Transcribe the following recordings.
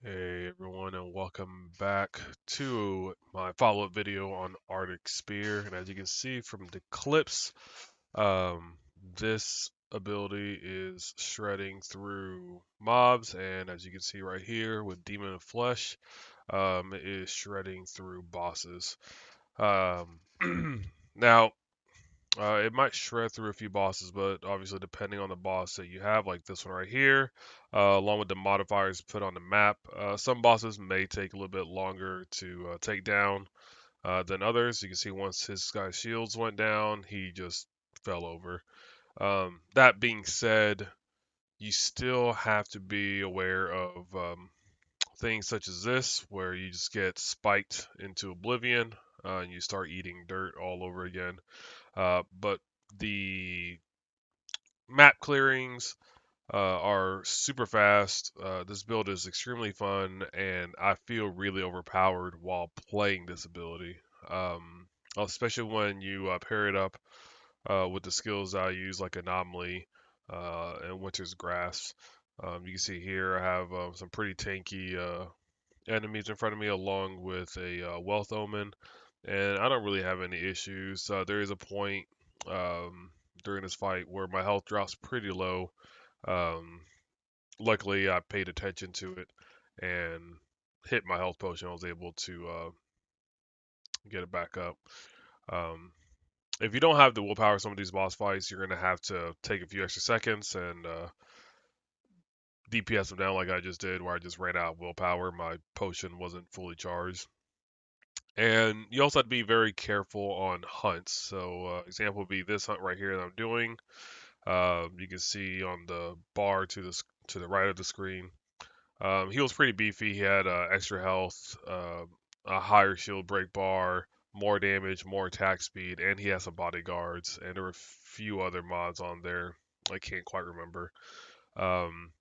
Hey everyone, and welcome back to my follow-up video on Arctic Spear. And as you can see from the Eclipse, um, this ability is shredding through mobs, and as you can see right here with Demon of Flesh, it is shredding through bosses. Um, now, it might shred through a few bosses, but obviously depending on the boss that you have, like this one right here, along with the modifiers put on the map, some bosses may take a little bit longer to take down than others. You can see once his guy's shields went down, he just fell over. That being said, you still have to be aware of things such as this, where you just get spiked into oblivion and you start eating dirt all over again. But the map clearings are super fast. This build is extremely fun, and I feel really overpowered while playing this ability. Especially when you pair it up with the skills I use, like Anomaly and Winter's Grasp. You can see here I have some pretty tanky enemies in front of me, along with a Wealth Omen, and I don't really have any issues. There is a point um, during this fight where my health drops pretty low. Um, Luckily, I paid attention to it and hit my health potion. I was able to get it back up. Um, if you don't have the willpower some of these boss fights, you're gonna have to take a few extra seconds and DPS them down like I just did, where I just ran out of willpower. My potion wasn't fully charged. And you also have to be very careful on hunts. So, example would be this hunt right here that I'm doing. You can see on the bar to the right of the screen. He was pretty beefy. He had extra health, a higher shield break bar, more damage, more attack speed, and he has some bodyguards. And there were a few other mods on there. I can't quite remember. Um,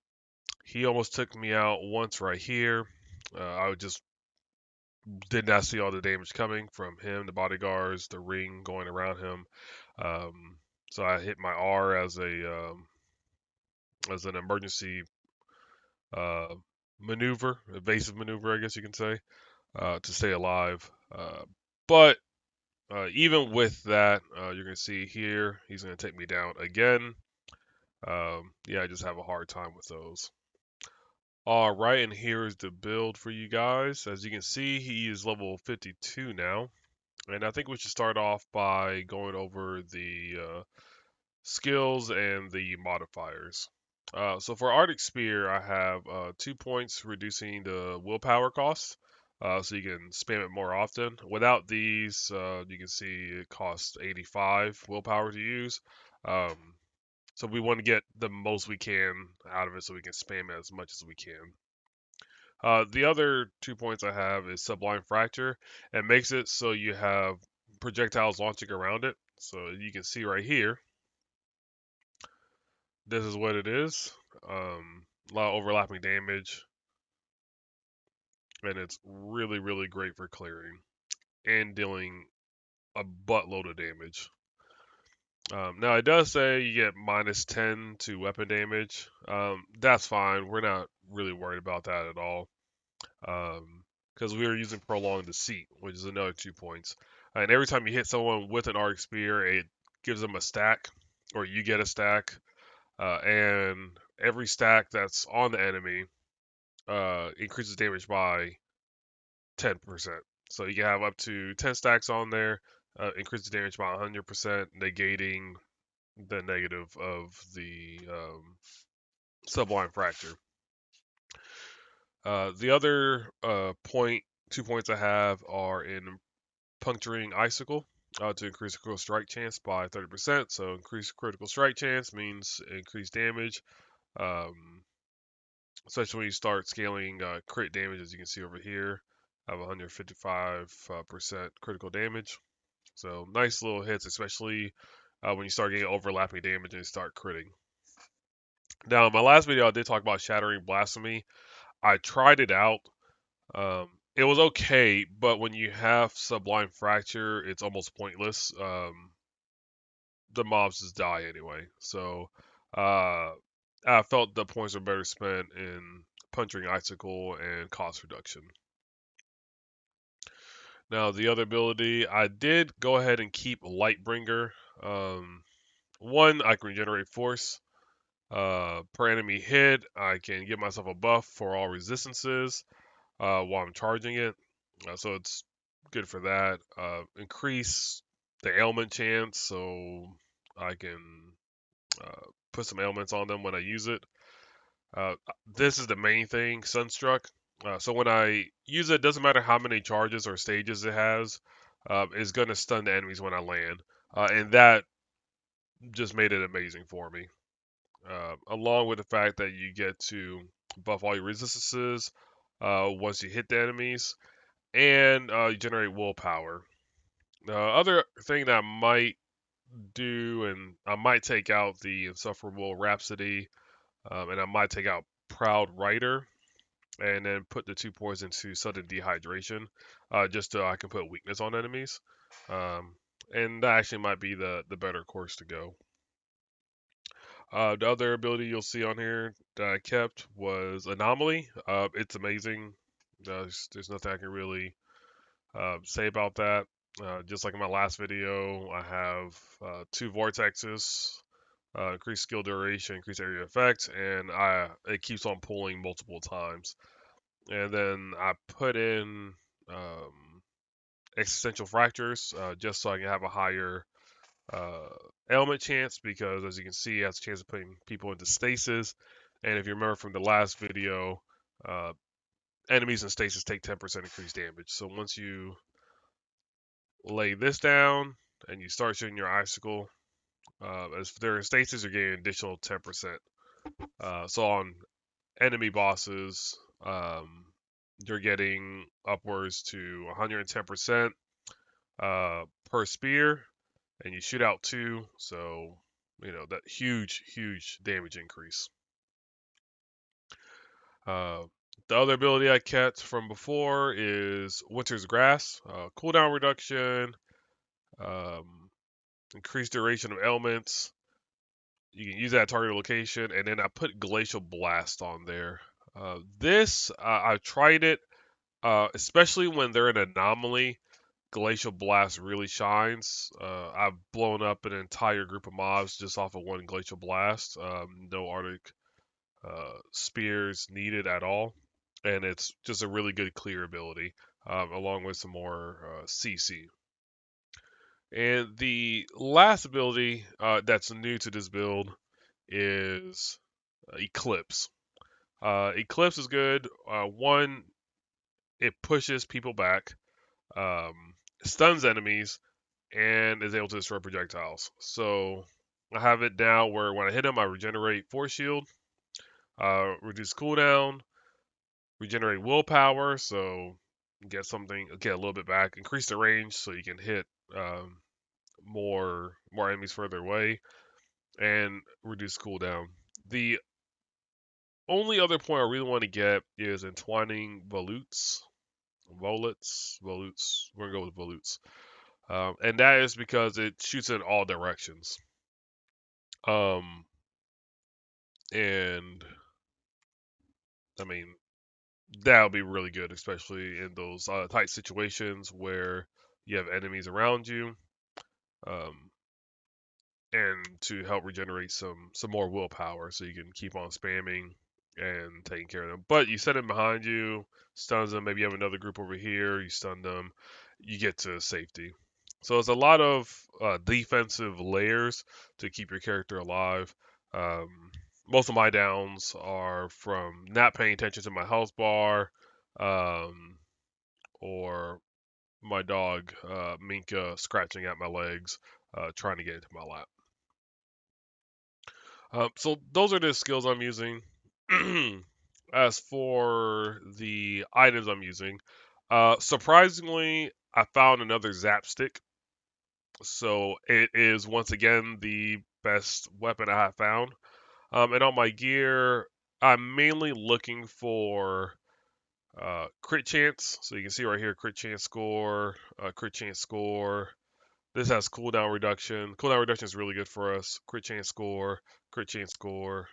he almost took me out once right here. I just did not see all the damage coming from him, the bodyguards, the ring going around him. Um, so I hit my R as an emergency uh, maneuver, evasive maneuver, I guess you can say, to stay alive. But even with that, you're gonna see here he's gonna take me down again. Yeah, I just have a hard time with those. All right, and here is the build for you guys. As you can see, he is level 52 now. And I think we should start off by going over the skills and the modifiers. So for Arctic Spear, I have 2 points reducing the willpower cost, so you can spam it more often. Without these, you can see it costs 85 willpower to use. Um, so we want to get the most we can out of it, so we can spam it as much as we can. The other 2 points I have is Sublime Fracture. It makes it so you have projectiles launching around it. So you can see right here, this is what it is. A lot of overlapping damage, and it's really, really great for clearing and dealing a buttload of damage. Now it does say you get -10 to weapon damage. That's fine. We're not really worried about that at all. Because we were using Prolonged Deceit, which is another 2 points. And every time you hit someone with an Arc Spear, it gives them a stack, or you get a stack. And every stack that's on the enemy increases damage by 10%. So you can have up to 10 stacks on there, increases damage by 100%, negating the negative of the Sublime Fracture. The other 2 points I have are in Puncturing Icicle to increase critical strike chance by 30%. So increased critical strike chance means increased damage, um, especially when you start scaling crit damage, as you can see over here. I have 155% critical damage. So nice little hits, especially when you start getting overlapping damage and start critting. Now, in my last video, I did talk about Shattering Blasphemy. I tried it out. It was okay, but when you have Sublime Fracture, it's almost pointless. The mobs just die anyway. So I felt the points are better spent in Puncturing Icicle, and cost reduction. Now the other ability, I did go ahead and keep Lightbringer. One, I can regenerate force. Per enemy hit, I can give myself a buff for all resistances while I'm charging it. So it's good for that. Increase the ailment chance, so I can put some ailments on them when I use it. This is the main thing, Sunstruck. So when I use it, doesn't matter how many charges or stages it has, it's going to stun the enemies when I land. And that just made it amazing for me. Along with the fact that you get to buff all your resistances once you hit the enemies, and you generate willpower. The other thing that I might do, and I might take out the Insufferable Rhapsody, and I might take out Proud Rider, and then put the 2 points into Sudden Dehydration, just so I can put weakness on enemies. And that actually might be the better course to go. The other ability you'll see on here that I kept was Anomaly. It's amazing. There's nothing I can really say about that. Just like in my last video, I have 2 vortexes, increased skill duration, increased area effect, and it keeps on pulling multiple times. And then I put in existential fractures just so I can have a higher uh, ailment chance, because as you can see, it has a chance of putting people into stasis. And if you remember from the last video, uh, enemies in stasis take 10% increased damage. So once you lay this down and you start shooting your icicle, as they're in stasis, you're getting an additional 10%. So on enemy bosses, you're getting upwards to 110% per spear, and you shoot out 2, so that huge damage increase. Uh, the other ability I kept from before is Winter's Grass, cooldown reduction, um, increased duration of ailments. You can use that target location, and then I put Glacial Blast on there. This I tried it, especially when they're an anomaly. Glacial Blast really shines. I've blown up an entire group of mobs just off of one Glacial Blast. No Arctic spears needed at all, and it's just a really good clear ability, along with some more CC. And the last ability that's new to this build is Eclipse. Eclipse is good. One, it pushes people back, stuns enemies, and is able to destroy projectiles. So I have it now where when I hit them, I regenerate force shield, reduce cooldown, regenerate willpower, so get a little bit back, increase the range so you can hit more enemies further away, and reduce cooldown. The only other point I really want to get is entwining volutes. Volutes. We're gonna go with volutes. And that is because it shoots in all directions. Um, and I mean that would be really good, especially in those tight situations where you have enemies around you, um, and to help regenerate some more willpower, so you can keep on spamming and taking care of them. But you set them behind you, stuns them. Maybe you have another group over here, you stun them, you get to safety. So it's a lot of defensive layers to keep your character alive. Most of my downs are from not paying attention to my health bar, um, or my dog Minka scratching at my legs, trying to get into my lap. So those are the skills I'm using. As for the items I'm using, surprisingly, I found another Zap Stick. So it is once again the best weapon I have found. And on my gear, I'm mainly looking for crit chance. So you can see right here, crit chance score, crit chance score. This has cooldown reduction. Cooldown reduction is really good for us. Crit chance score, crit chance score.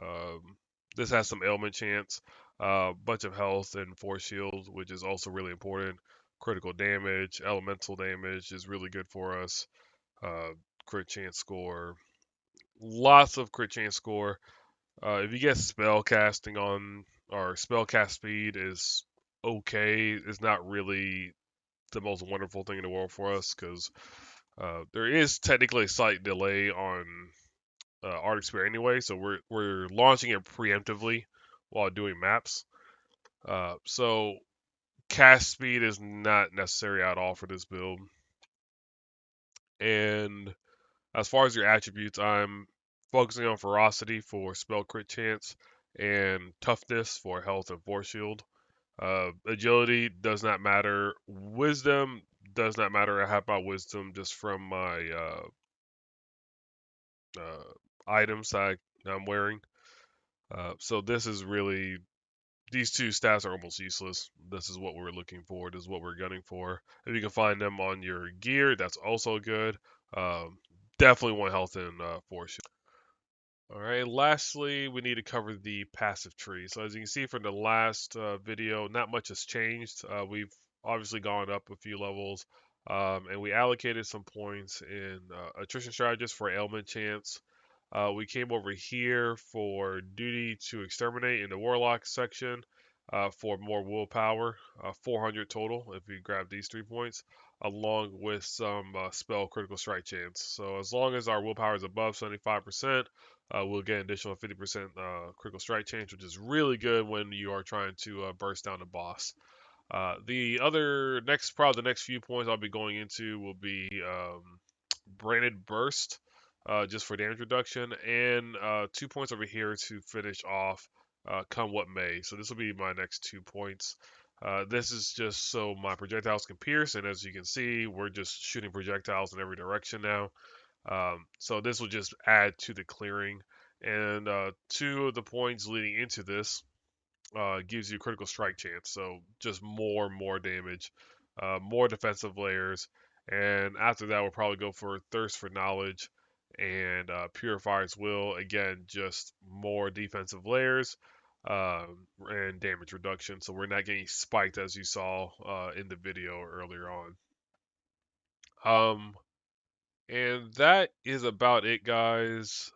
Um, this has some ailment chance. Bunch of health and force shield, which is also really important. Critical damage, elemental damage is really good for us. Uh, Crit chance score, lots of crit chance score. If you get spell casting on, or spell cast speed is okay. It's not really the most wonderful thing in the world for us because there is technically a slight delay on Arctic Spear anyway, so we're launching it preemptively while doing maps. So cast speed is not necessary at all for this build. And as far as your attributes, I'm focusing on ferocity for spell crit chance and toughness for health and force shield. Agility does not matter. Wisdom does not matter. I have my wisdom just from my items I'm wearing. So this is really, these two stats are almost useless. This is what we're looking for. This is what we're gunning for. If you can find them on your gear, that's also good. Um, Definitely want health and force. All right, lastly, we need to cover the passive tree. So as you can see from the last video, not much has changed. We've obviously gone up a few levels, and we allocated some points in attrition strategist for ailment chance. We came over here for duty to exterminate in the warlock section for more willpower, 400 total if we grab these 3 points, along with some spell critical strike chance. So as long as our willpower is above 75%, we'll get an additional 50% critical strike chance, which is really good when you are trying to burst down a boss. The other next, probably the next few points I'll be going into will be Branded Burst, just for damage reduction, and 2 points over here to finish off come what may. So this will be my next 2 points. This is just so my projectiles can pierce, and as you can see, we're just shooting projectiles in every direction now. So this will just add to the clearing. And 2 of the points leading into this gives you critical strike chance. So just more damage, more defensive layers. And after that, we'll probably go for Thirst for Knowledge and Purifier's Will. Again, just more defensive layers and damage reduction. So we're not getting spiked as you saw in the video earlier on. And that is about it, guys.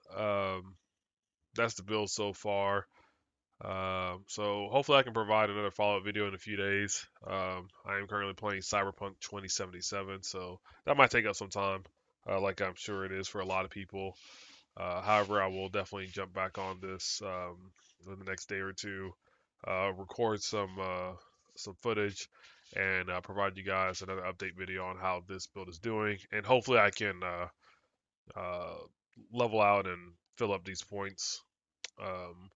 That's the build so far. So hopefully I can provide another follow-up video in a few days. I am currently playing Cyberpunk 2077, so that might take up some time, like I'm sure it is for a lot of people. However, I will definitely jump back on this in the next day or two, record some footage, and provide you guys another update video on how this build is doing, and hopefully I can uh, level out and fill up these points um,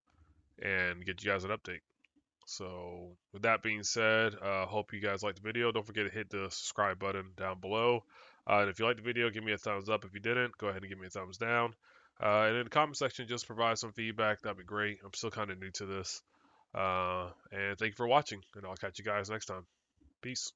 and get you guys an update. So with that being said, hope you guys liked the video. Don't forget to hit the subscribe button down below. And if you liked the video, give me a thumbs up. If you didn't, go ahead and give me a thumbs down. And in the comment section, just provide some feedback. That'd be great. I'm still kind of new to this. And thank you for watching, and I'll catch you guys next time. Peace.